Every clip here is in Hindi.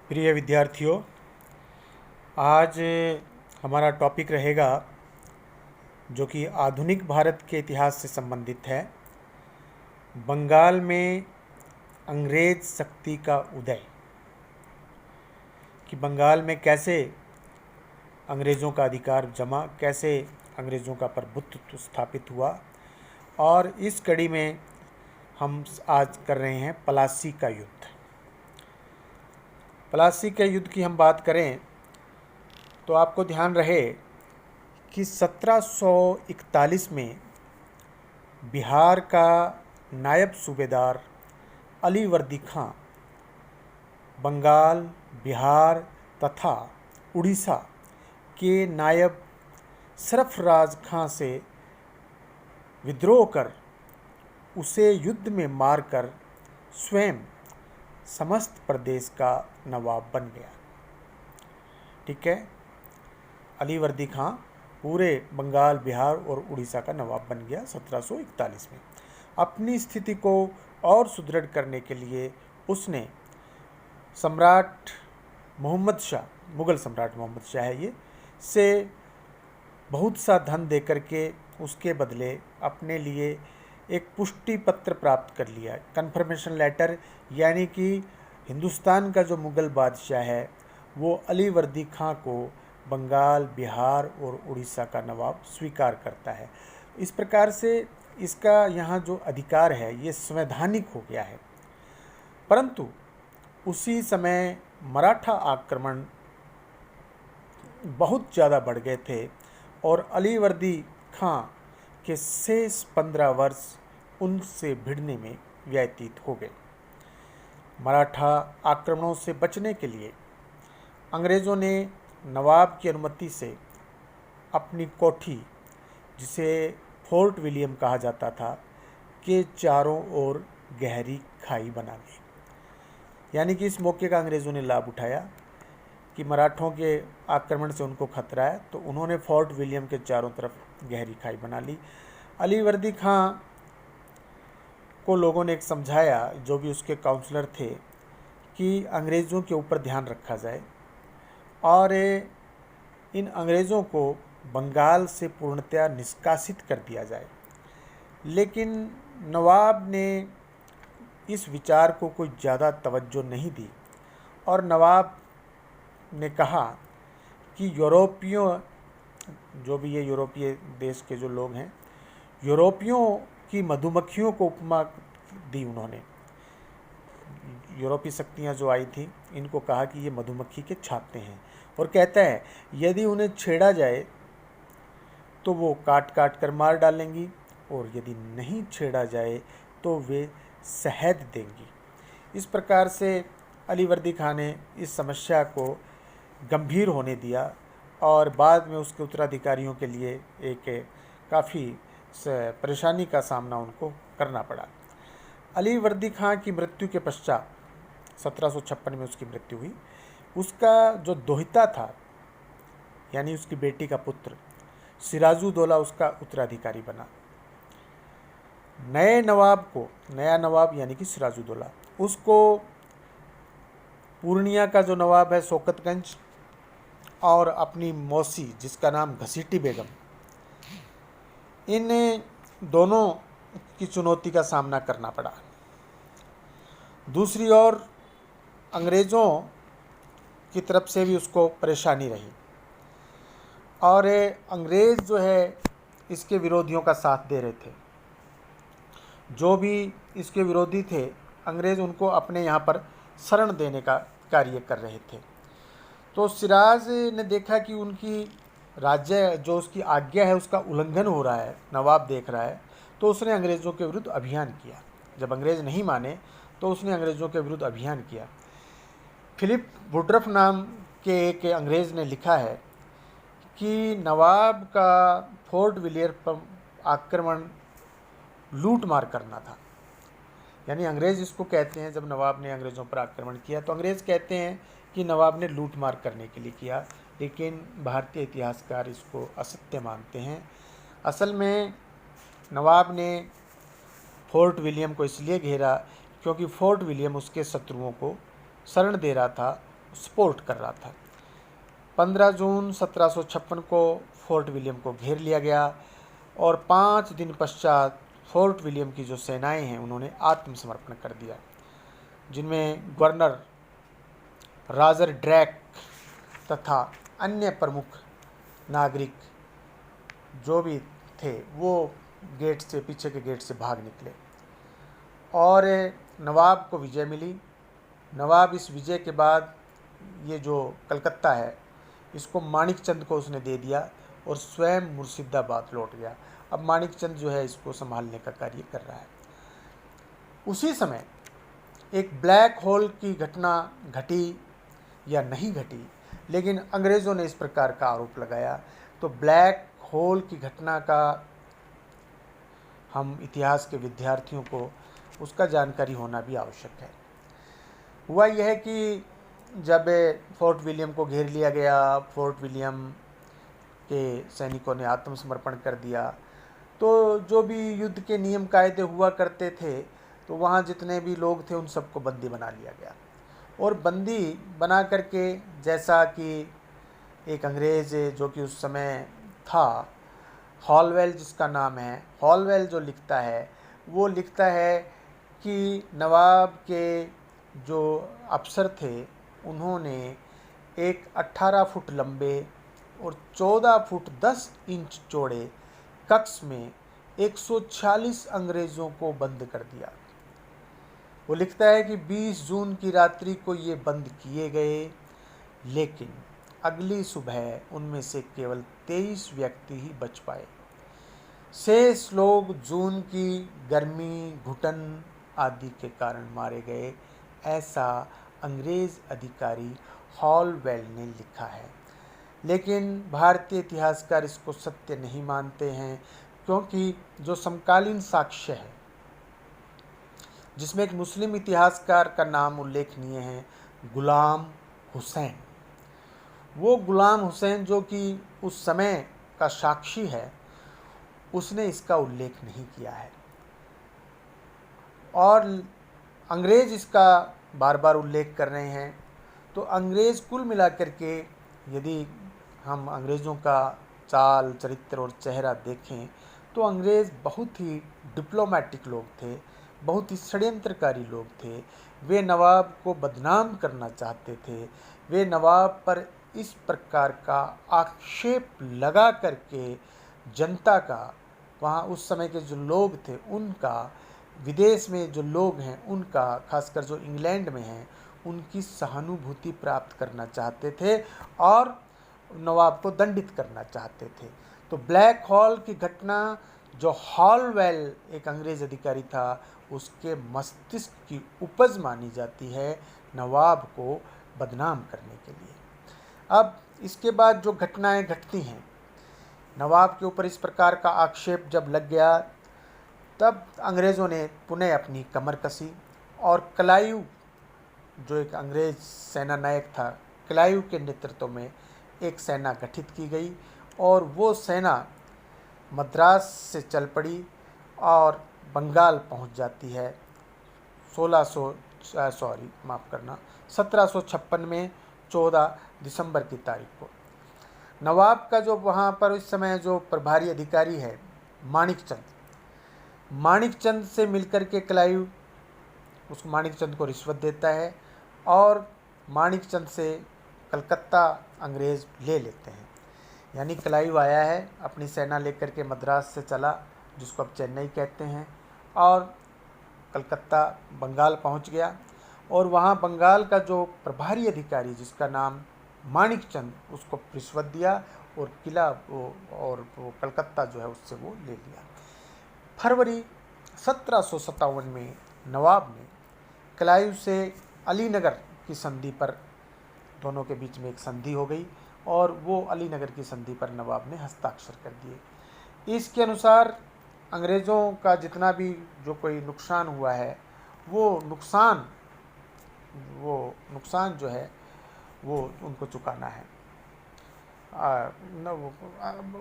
प्रिय विद्यार्थियों, आज हमारा टॉपिक रहेगा जो कि आधुनिक भारत के इतिहास से संबंधित है। बंगाल में अंग्रेज शक्ति का उदय, कि बंगाल में कैसे अंग्रेज़ों का अधिकार जमा, कैसे अंग्रेज़ों का प्रभुत्व स्थापित हुआ। और इस कड़ी में हम आज कर रहे हैं पलासी का युद्ध। पलासी के युद्ध की हम बात करें तो आपको ध्यान रहे कि 1741 में बिहार का नायब सूबेदार अलीवर्दी खां बंगाल, बिहार तथा उड़ीसा के नायब सरफराज खां से विद्रोह कर उसे युद्ध में मारकर स्वयं समस्त प्रदेश का नवाब बन गया। ठीक है, अलीवर्दी खां पूरे बंगाल, बिहार और उड़ीसा का नवाब बन गया 1741 में। अपनी स्थिति को और सुदृढ़ करने के लिए उसने सम्राट मोहम्मद शाह, मुग़ल सम्राट मोहम्मद शाह है ये, से बहुत सा धन दे करके उसके बदले अपने लिए एक पुष्टि पत्र प्राप्त कर लिया, कन्फर्मेशन लेटर। यानी कि हिंदुस्तान का जो मुग़ल बादशाह है वो अलीवर्दी खां को बंगाल, बिहार और उड़ीसा का नवाब स्वीकार करता है। इस प्रकार से इसका यहाँ जो अधिकार है ये संवैधानिक हो गया है। परंतु उसी समय मराठा आक्रमण बहुत ज़्यादा बढ़ गए थे और अलीवर्दी खां के शेष 15 वर्ष उनसे भिड़ने में व्यतीत हो गए। मराठा आक्रमणों से बचने के लिए अंग्रेज़ों ने नवाब की अनुमति से अपनी कोठी, जिसे फोर्ट विलियम कहा जाता था, के चारों ओर गहरी खाई बना ली। यानी कि इस मौके का अंग्रेज़ों ने लाभ उठाया कि मराठों के आक्रमण से उनको खतरा है, तो उन्होंने फोर्ट विलियम के चारों तरफ गहरी खाई बना ली। अलीवर्दी खां को लोगों ने एक समझाया, जो भी उसके काउंसलर थे, कि अंग्रेज़ों के ऊपर ध्यान रखा जाए और इन अंग्रेज़ों को बंगाल से पूर्णतया निष्कासित कर दिया जाए। लेकिन नवाब ने इस विचार को कोई ज़्यादा तवज्जो नहीं दी और नवाब ने कहा कि यूरोपियों, जो भी ये यूरोपीय देश के जो लोग हैं, यूरोपियों की मधुमक्खियों को उपमा दी उन्होंने। यूरोपीय शक्तियाँ जो आई थी, इनको कहा कि ये मधुमक्खी के छाते हैं, और कहता है यदि उन्हें छेड़ा जाए तो वो काट काट कर मार डालेंगी, और यदि नहीं छेड़ा जाए तो वे शहद देंगी। इस प्रकार से अलीवर्दी खां ने इस समस्या को गंभीर होने दिया और बाद में उसके उत्तराधिकारियों के लिए एक काफ़ी परेशानी का सामना उनको करना पड़ा। अलीवर्दी खां की मृत्यु के पश्चात 1756 में उसकी मृत्यु हुई। उसका जो दोहिता था, यानी उसकी बेटी का पुत्र सिराजुद्दौला, उसका उत्तराधिकारी बना। नए नवाब को, नया नवाब यानी कि सिराजुद्दौला, उसको पूर्णिया का जो नवाब है शौकतगंज, और अपनी मौसी जिसका नाम घसीटी बेगम, इन दोनों की चुनौती का सामना करना पड़ा। दूसरी ओर अंग्रेज़ों की तरफ से भी उसको परेशानी रही और अंग्रेज़ जो है इसके विरोधियों का साथ दे रहे थे। जो भी इसके विरोधी थे, अंग्रेज़ उनको अपने यहाँ पर शरण देने का कार्य कर रहे थे। तो सिराज ने देखा कि उनकी राज्य जो उसकी आज्ञा है उसका उल्लंघन हो रहा है, नवाब देख रहा है, तो उसने अंग्रेज़ों के विरुद्ध अभियान किया। जब अंग्रेज़ नहीं माने तो उसने अंग्रेज़ों के विरुद्ध अभियान किया। फिलिप वुडरफ नाम के एक अंग्रेज़ ने लिखा है कि नवाब का फोर्ट विलियर पर आक्रमण लूट मार करना था। यानी अंग्रेज़ इसको कहते हैं, जब नवाब ने अंग्रेज़ों पर आक्रमण किया तो अंग्रेज़ कहते हैं कि नवाब ने लूट मार करने के लिए किया, लेकिन भारतीय इतिहासकार इसको असत्य मानते हैं। असल में नवाब ने फोर्ट विलियम को इसलिए घेरा क्योंकि फोर्ट विलियम उसके शत्रुओं को शरण दे रहा था, सपोर्ट कर रहा था। 15 जून 1756 को फोर्ट विलियम को घेर लिया गया और 5 दिन पश्चात फोर्ट विलियम की जो सेनाएं हैं उन्होंने आत्मसमर्पण कर दिया, जिनमें गवर्नर रॉजर ड्रैक तथा अन्य प्रमुख नागरिक जो भी थे वो पीछे के गेट से भाग निकले और नवाब को विजय मिली। नवाब इस विजय के बाद ये जो कलकत्ता है इसको माणिकचंद को उसने दे दिया और स्वयं मुर्शिदाबाद लौट गया। अब माणिकचंद जो है इसको संभालने का कार्य कर रहा है। उसी समय एक ब्लैक होल की घटना घटी या नहीं घटी, लेकिन अंग्रेज़ों ने इस प्रकार का आरोप लगाया। तो ब्लैक होल की घटना का हम इतिहास के विद्यार्थियों को उसका जानकारी होना भी आवश्यक है। हुआ यह है कि जब फोर्ट विलियम को घेर लिया गया, फोर्ट विलियम के सैनिकों ने आत्मसमर्पण कर दिया, तो जो भी युद्ध के नियम कायदे हुआ करते थे तो वहाँ जितने भी लोग थे उन सबको बंदी बना लिया गया। और बंदी बना करके, जैसा कि एक अंग्रेज़ जो कि उस समय था हॉलवेल जिसका नाम है, हॉलवेल जो लिखता है वो लिखता है कि नवाब के जो अफसर थे उन्होंने एक 18 फुट लंबे और 14 फुट 10 इंच चौड़े कक्ष में 146 अंग्रेज़ों को बंद कर दिया। वो लिखता है कि 20 जून की रात्रि को ये बंद किए गए, लेकिन अगली सुबह उनमें से केवल 23 व्यक्ति ही बच पाए। शेष लोग जून की गर्मी, घुटन आदि के कारण मारे गए, ऐसा अंग्रेज़ अधिकारी हॉलवेल ने लिखा है। लेकिन भारतीय इतिहासकार इसको सत्य नहीं मानते हैं, क्योंकि जो समकालीन साक्ष्य है जिसमें एक मुस्लिम इतिहासकार का नाम उल्लेखनीय है, गुलाम हुसैन, वो गुलाम हुसैन जो कि उस समय का साक्षी है, उसने इसका उल्लेख नहीं किया है। और अंग्रेज़ इसका बार बार उल्लेख कर रहे हैं। तो अंग्रेज़ कुल मिलाकर के, यदि हम अंग्रेज़ों का चाल, चरित्र और चेहरा देखें तो अंग्रेज़ बहुत ही डिप्लोमेटिक लोग थे, बहुत ही षड्यंत्रकारी लोग थे। वे नवाब को बदनाम करना चाहते थे। वे नवाब पर इस प्रकार का आक्षेप लगा करके जनता का, वहाँ उस समय के जो लोग थे उनका, विदेश में जो लोग हैं उनका, खासकर जो इंग्लैंड में हैं, उनकी सहानुभूति प्राप्त करना चाहते थे और नवाब को दंडित करना चाहते थे। तो ब्लैक हॉल की घटना, जो हॉलवेल एक अंग्रेज़ अधिकारी था, उसके मस्तिष्क की उपज मानी जाती है नवाब को बदनाम करने के लिए। अब इसके बाद जो घटनाएं घटती हैं, नवाब के ऊपर इस प्रकार का आक्षेप जब लग गया, तब अंग्रेज़ों ने पुनः अपनी कमर कसी और क्लाइव जो एक अंग्रेज़ सेना नायक था, क्लाइव के नेतृत्व में एक सेना गठित की गई और वो सेना मद्रास से चल पड़ी और बंगाल पहुंच जाती है 1756 में 14 दिसंबर की तारीख को। नवाब का जो वहाँ पर इस समय जो प्रभारी अधिकारी है माणिकचंद से मिलकर के क्लाइव उस माणिकचंद को रिश्वत देता है और माणिकचंद से कलकत्ता अंग्रेज़ ले लेते हैं। यानी क्लाइव आया है, अपनी सेना लेकर के मद्रास से चला, जिसको अब चेन्नई कहते हैं, और कलकत्ता बंगाल पहुंच गया और वहां बंगाल का जो प्रभारी अधिकारी जिसका नाम माणिकचंद, उसको रिश्वत दिया और किला और कलकत्ता जो है उससे वो ले लिया। फरवरी 1757 में नवाब ने क्लाइव से अलीनगर की संधि पर, दोनों के बीच में एक संधि हो गई और वो अलीनगर की संधि पर नवाब ने हस्ताक्षर कर दिए। इसके अनुसार अंग्रेज़ों का जितना भी जो कोई नुकसान हुआ है, वो नुकसान जो है वो उनको चुकाना है।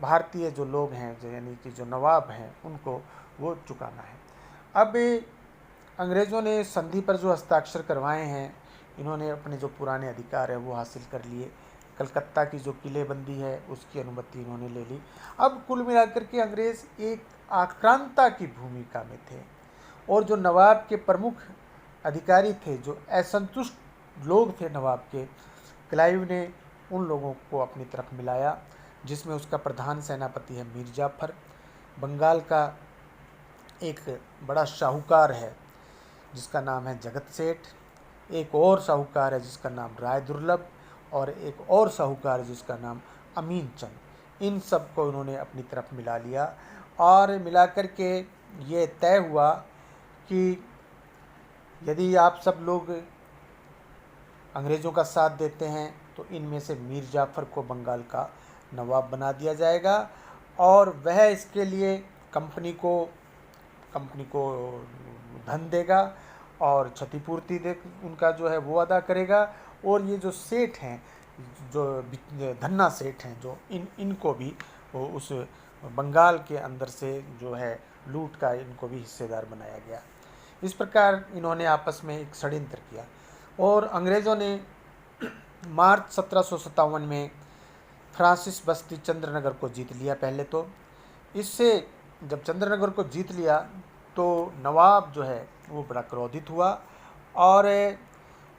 भारतीय जो लोग हैं, जो यानी कि जो नवाब हैं, उनको वो चुकाना है। अब अंग्रेज़ों ने संधि पर जो हस्ताक्षर करवाए हैं, इन्होंने अपने जो पुराने अधिकार है वो हासिल कर लिए। कलकत्ता की जो किलेबंदी है उसकी अनुमति इन्होंने ले ली। अब कुल मिलाकर के अंग्रेज़ एक आक्रांता की भूमिका में थे, और जो नवाब के प्रमुख अधिकारी थे, जो असंतुष्ट लोग थे नवाब के, क्लाइव ने उन लोगों को अपनी तरफ मिलाया, जिसमें उसका प्रधान सेनापति है मीर जाफर। बंगाल का एक बड़ा शाहूकार है जिसका नाम है जगत सेठ, एक और साहूकार है जिसका नाम राय दुर्लभ, और एक और साहूकार जिसका नाम अमीन चंद। इन सब को उन्होंने अपनी तरफ मिला लिया, और मिलाकर के ये तय हुआ कि यदि आप सब लोग अंग्रेज़ों का साथ देते हैं तो इनमें से मीर जाफ़र को बंगाल का नवाब बना दिया जाएगा, और वह इसके लिए कंपनी को धन देगा और क्षतिपूर्ति दे उनका जो है वो अदा करेगा। और ये जो सेठ हैं, जो धन्ना सेठ हैं, जो इनको भी वो उस बंगाल के अंदर से जो है लूट का इनको भी हिस्सेदार बनाया गया। इस प्रकार इन्होंने आपस में एक षड्यंत्र किया, और अंग्रेज़ों ने मार्च 1757 में फ्रांसिस बस्ती चंद्रनगर को जीत लिया। पहले तो इससे जब चंद्रनगर को जीत लिया तो नवाब जो है वो बड़ा क्रोधित हुआ, और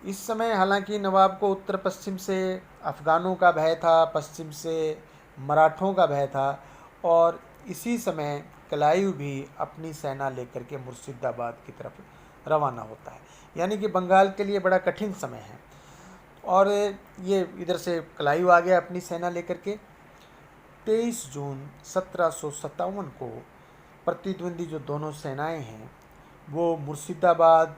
इस समय हालांकि नवाब को उत्तर पश्चिम से अफ़गानों का भय था, पश्चिम से मराठों का भय था, और इसी समय क्लाइव भी अपनी सेना लेकर के मुर्शिदाबाद की तरफ रवाना होता है। यानी कि बंगाल के लिए बड़ा कठिन समय है, और ये इधर से क्लाइव आ गया अपनी सेना लेकर के। 23 जून 1757 को प्रतिद्वंदी जो दोनों सेनाएं हैं वो मुर्शिदाबाद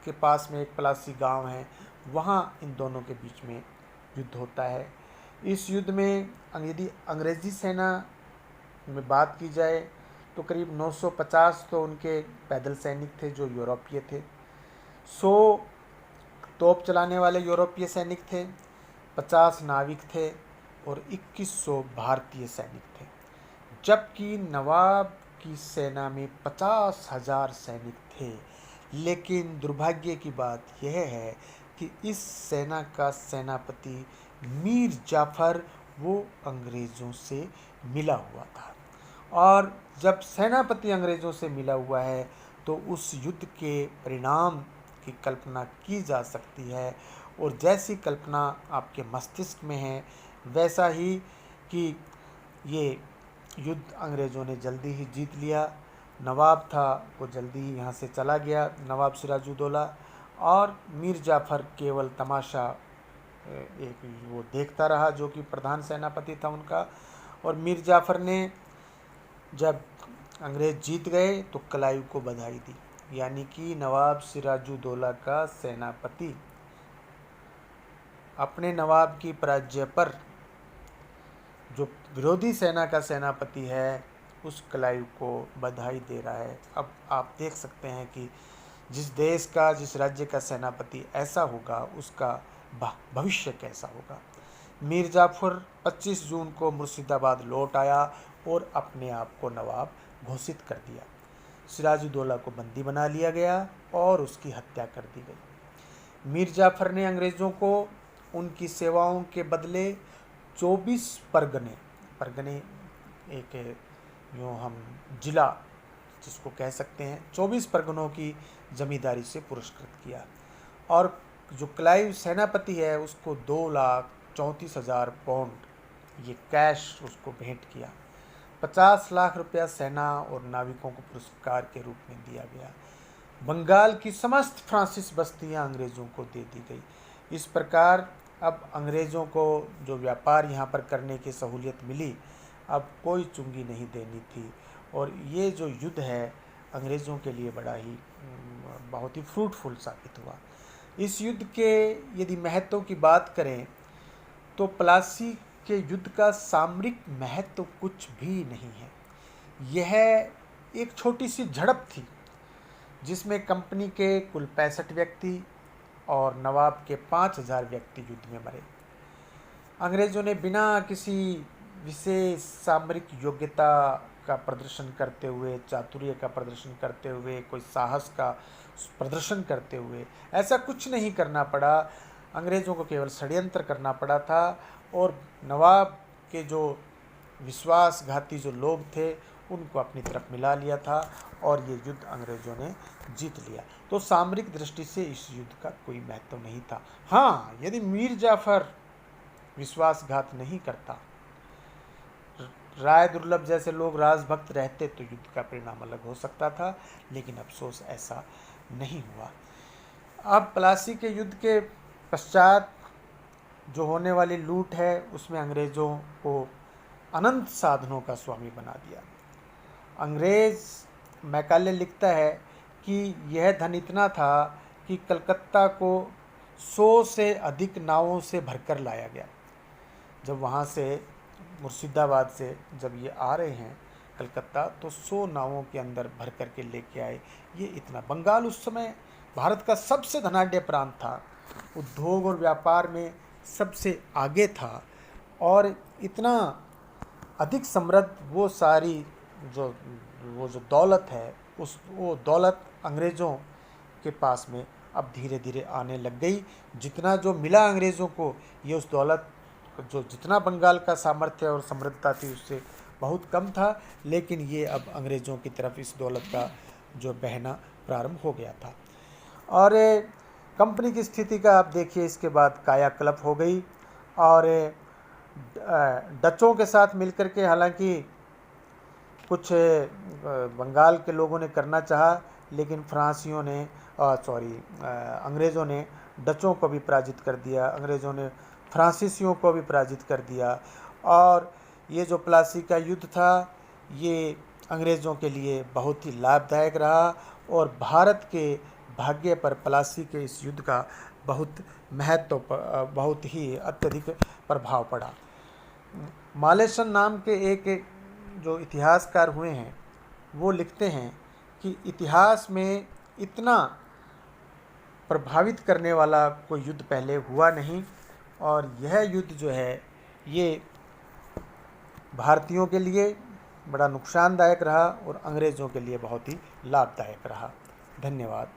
के पास में एक पलासी गांव है, वहाँ इन दोनों के बीच में युद्ध होता है। इस युद्ध में यदि अंग्रेज़ी सेना में बात की जाए तो करीब 950 तो उनके पैदल सैनिक थे जो यूरोपीय थे, 100 तोप चलाने वाले यूरोपीय सैनिक थे, 50 नाविक थे, और 2100 भारतीय सैनिक थे। जबकि नवाब की सेना में 50,000 सैनिक थे। लेकिन दुर्भाग्य की बात यह है कि इस सेना का सेनापति मीर जाफ़र वो अंग्रेज़ों से मिला हुआ था, और जब सेनापति अंग्रेज़ों से मिला हुआ है तो उस युद्ध के परिणाम की कल्पना की जा सकती है। और जैसी कल्पना आपके मस्तिष्क में है वैसा ही कि ये युद्ध अंग्रेज़ों ने जल्दी ही जीत लिया। नवाब था वो जल्दी ही यहाँ से चला गया, नवाब सिराजुद्दौला, और मीर जाफ़र केवल तमाशा एक वो देखता रहा, जो कि प्रधान सेनापति था उनका। और मीर जाफ़र ने जब अंग्रेज़ जीत गए तो क्लाइव को बधाई दी, यानी कि नवाब सिराजुद्दौला का सेनापति अपने नवाब की पराजय पर जो विरोधी सेना का सेनापति है उस क्लाइव को बधाई दे रहा है। अब आप देख सकते हैं कि जिस देश का, जिस राज्य का सेनापति ऐसा होगा उसका भविष्य कैसा होगा। मीर जाफ़र 25 जून को मुर्शिदाबाद लौट आया और अपने आप को नवाब घोषित कर दिया। सिराजुद्दौला को बंदी बना लिया गया और उसकी हत्या कर दी गई। मीर जाफ़र ने अंग्रेज़ों को उनकी सेवाओं के बदले 24 परगने एक यूँ हम जिला जिसको कह सकते हैं, 24 परगनों की जमींदारी से पुरस्कृत किया, और जो क्लाइव सेनापति है उसको 2,34,000 पाउंड ये कैश उसको भेंट किया। 50 लाख रुपया सेना और नाविकों को पुरस्कार के रूप में दिया गया। बंगाल की समस्त फ्रांसिस बस्तियां अंग्रेज़ों को दे दी गई। इस प्रकार अब अंग्रेज़ों को जो व्यापार यहाँ पर करने की सहूलियत मिली, अब कोई चुंगी नहीं देनी थी, और ये जो युद्ध है अंग्रेज़ों के लिए बहुत ही फ्रूटफुल साबित हुआ। इस युद्ध के यदि महत्व की बात करें तो प्लासी के युद्ध का सामरिक महत्व कुछ भी नहीं है। यह एक छोटी सी झड़प थी जिसमें कंपनी के कुल 65 व्यक्ति और नवाब के 5,000 व्यक्ति युद्ध में मरे। अंग्रेज़ों ने बिना किसी विशेष सामरिक योग्यता का प्रदर्शन करते हुए, चातुर्य का प्रदर्शन करते हुए, कोई साहस का प्रदर्शन करते हुए, ऐसा कुछ नहीं करना पड़ा। अंग्रेज़ों को केवल षड्यंत्र करना पड़ा था और नवाब के जो विश्वासघाती जो लोग थे उनको अपनी तरफ मिला लिया था और ये युद्ध अंग्रेज़ों ने जीत लिया। तो सामरिक दृष्टि से इस युद्ध का कोई महत्व नहीं था। हाँ, यदि मीर जाफ़र विश्वासघात नहीं करता, राय दुर्लभ जैसे लोग राजभक्त रहते, तो युद्ध का परिणाम अलग हो सकता था, लेकिन अफसोस ऐसा नहीं हुआ। अब प्लासी के युद्ध के पश्चात जो होने वाली लूट है उसमें अंग्रेज़ों को अनंत साधनों का स्वामी बना दिया। अंग्रेज़ मैकाले लिखता है कि यह धन इतना था कि कलकत्ता को 100 से अधिक नावों से भरकर लाया गया। जब वहाँ से मुर्शिदाबाद से जब ये आ रहे हैं कलकत्ता, तो 100 नावों के अंदर भर कर के लेके आए। ये इतना, बंगाल उस समय भारत का सबसे धनाढ्य प्रांत था, उद्योग और व्यापार में सबसे आगे था और इतना अधिक समृद्ध वो सारी वो जो दौलत है, वो दौलत अंग्रेज़ों के पास में अब धीरे धीरे आने लग गई। जितना जो मिला अंग्रेज़ों को, ये उस दौलत जो जितना बंगाल का सामर्थ्य और समृद्धता थी उससे बहुत कम था, लेकिन ये अब अंग्रेज़ों की तरफ इस दौलत का जो बहना प्रारंभ हो गया था। और कंपनी की स्थिति का आप देखिए, इसके बाद कायाकल्प हो गई और डचों के साथ मिलकर के, हालांकि कुछ बंगाल के लोगों ने करना चाहा, लेकिन फ्रांसीसियों ने अंग्रेज़ों ने डचों को भी पराजित कर दिया, अंग्रेज़ों ने फ्रांसीसियों को भी पराजित कर दिया। और ये जो प्लासी का युद्ध था ये अंग्रेज़ों के लिए बहुत ही लाभदायक रहा और भारत के भाग्य पर प्लासी के इस युद्ध का बहुत महत्व, बहुत ही अत्यधिक प्रभाव पड़ा। मालेसन नाम के एक जो इतिहासकार हुए हैं वो लिखते हैं कि इतिहास में इतना प्रभावित करने वाला कोई युद्ध पहले हुआ नहीं और यह युद्ध जो है ये भारतीयों के लिए बड़ा नुकसानदायक रहा और अंग्रेज़ों के लिए बहुत ही लाभदायक रहा। धन्यवाद।